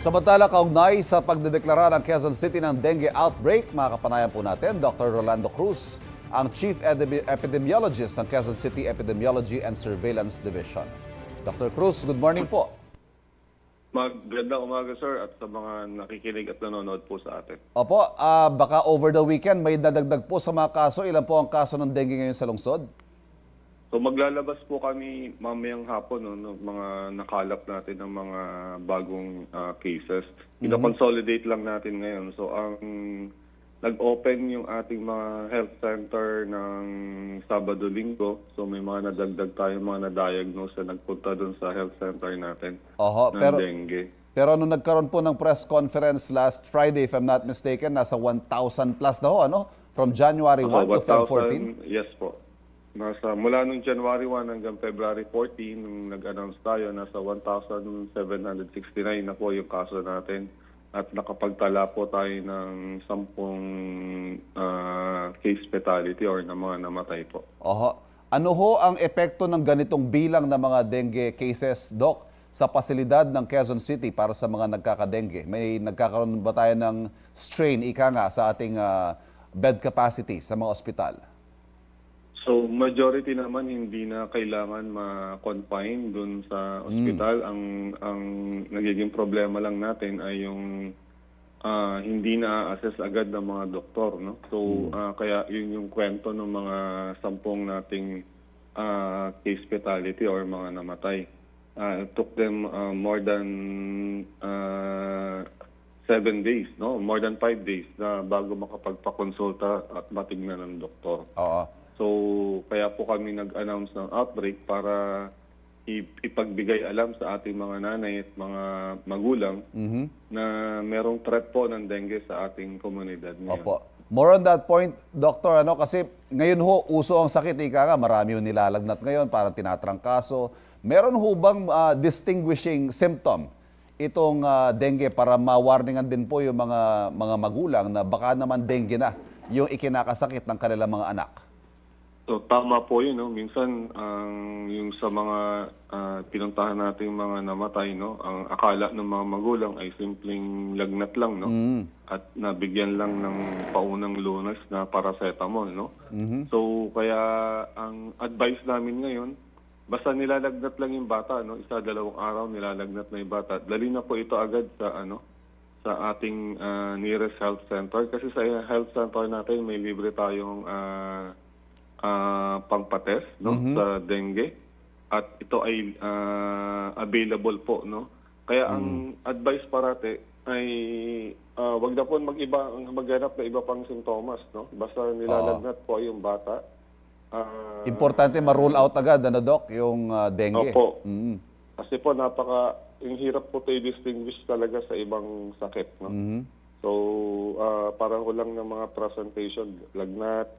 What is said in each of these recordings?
Samantala, kaugnay sa pagdedeklara ng Quezon City ng dengue outbreak, makakapanayan po natin Dr. Rolando Cruz, ang Chief Epidemiologist ng Quezon City Epidemiology and Surveillance Division. Dr. Cruz, good morning po. Magandang umaga, sir, at sa mga nakikinig at nanonood po sa atin. Opo, baka over the weekend may dadagdag po sa mga kaso. Ilan po ang kaso ng dengue ngayon sa lungsod? So maglalabas po kami mamayang hapon ng mga nakalap natin ng mga bagong cases. Ina-consolidate lang natin ngayon. So ang nag-open yung ating mga health center ng Sabado-Linggo. So may mga nadagdag tayo, mga na-diagnose na nagpunta doon sa health center natin ng dengue. Pero nung nagkaroon po ng press conference last Friday, if I'm not mistaken, nasa 1,000 plus na ho, ano? From January 1 to Feb 14? Yes po. Mula nung January 1 hanggang February 14, nung nag-announce tayo, nasa 1,769 na po yung kaso natin. At nakapagtala po tayo ng 10 case fatality or na mga namatay po. Ano ho ang epekto ng ganitong bilang ng mga dengue cases, Doc, sa pasilidad ng Quezon City para sa mga nagkakadengue? May nagkakaroon ba tayo ng strain, ika nga, sa ating bed capacity sa mga ospital? So, majority naman hindi na kailangan ma-confine dun sa ospital. Ang nagiging problema lang natin ay yung hindi na-assess agad ng mga doktor, no? So, kaya yun yung kwento ng mga 10 nating case fatality or mga namatay. It took them more than 7 days, no? More than 5 days na bago makapagpakonsulta at matignan ng doktor. So, kaya po kami nag-announce ng outbreak para ipagbigay alam sa ating mga nanay at mga magulang na merong threat po ng dengue sa ating komunidad ngayon. More on that point, Doctor, kasi ngayon ho, uso ang sakit, ika nga, marami yung nilalagnat ngayon, parang tinatrangkaso. Meron ho bang distinguishing symptom itong dengue para ma-warningan din po yung mga magulang na baka naman dengue na yung ikinakasakit ng kanilang mga anak? So, tama po yun. No? Minsan, yung sa mga pinuntahan natin mga namatay, no? Ang akala ng mga magulang ay simpleng lagnat lang, no? At nabigyan lang ng paunang lunas na paracetamol, no? So, kaya ang advice namin ngayon, basta nilalagnat lang yung bata, no? 1-2 araw nilalagnat na yung bata. Dali na po ito agad sa sa ating nearest health center. Kasi sa health center natin, may libre tayong pangpates, no, sa dengue, at ito ay available po, no. Kaya ang advice parate ay wag na po maghanap na iba pang sintomas, no. Basta nilalagnat po yung bata. Importante ma-rule out agad, Doc, yung dengue. Opo. Kasi po yung hirap po ito i-distinguish talaga sa ibang sakit, no. So parang lang ng mga presentation, lagnat,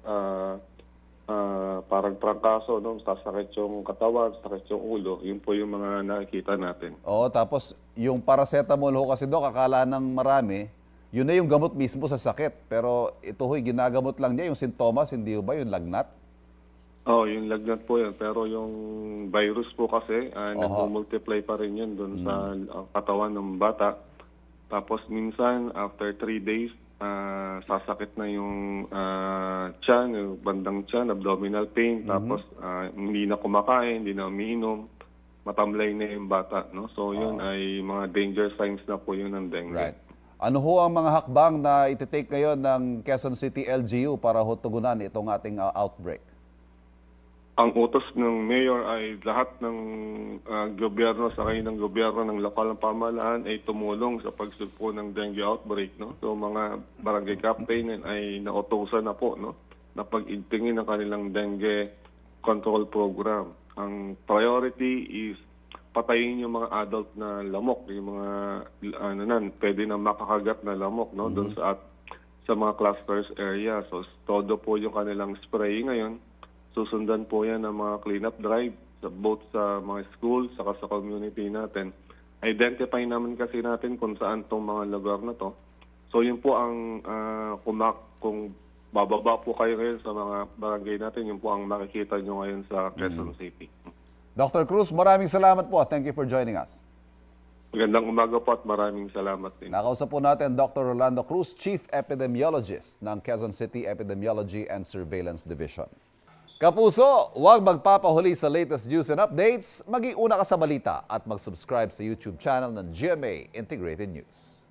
parang trangkaso, no? Sasakit yung katawan, sasakit yung ulo. Yun po yung mga nakikita natin. Tapos yung paracetamol ho kasi, Doc, akala ng marami, yun na yung gamot mismo sa sakit. Pero ito ho'y ginagamot lang niya, yung sintomas, hindi ba yung lagnat? Yung lagnat po yan. Pero yung virus po kasi, nag-multiply pa rin yun doon sa katawan ng bata. Tapos minsan, after 3 days, sasakit na yung tiyan, yung bandang tiyan, abdominal pain, tapos hindi na kumakain, hindi na umiinom, matamlay na yung bata, no? So yun ay mga danger signs na po yun ng dengue. Right. Ano ho ang mga hakbang na iti-take ngayon ng Quezon City LGU para ho tugunan itong ating outbreak? Ang utos ng mayor ay lahat ng gobyerno sa ng gobyerno ng lokal ng pamahalaan ay tumulong sa pagsugpo ng dengue outbreak, no? So mga barangay captain ay nautusan na po, no, na pag-igtingin ng kanilang dengue control program. Ang priority is patayin yung mga adult na lamok, yung mga pwede na makakagat na lamok, no, doon sa mga clusters area. So todo po yung kanilang spray ngayon. Susundan po yan ng mga cleanup drive both sa mga schools saka sa community natin. Identify naman kasi natin kung saan itong mga lugar na to. So yun po ang kung bababa po kayo ngayon sa mga barangay natin, yun po ang makikita nyo ngayon sa Quezon City. Dr. Cruz, maraming salamat po. Thank you for joining us. Magandang umaga po at maraming salamat din. Nakausap po natin Dr. Rolando Cruz, Chief Epidemiologist ng Quezon City Epidemiology and Surveillance Division. Kapuso, huwag magpapahuli sa latest news and updates. Maging una ka sa balita at mag-subscribe sa YouTube channel ng GMA Integrated News.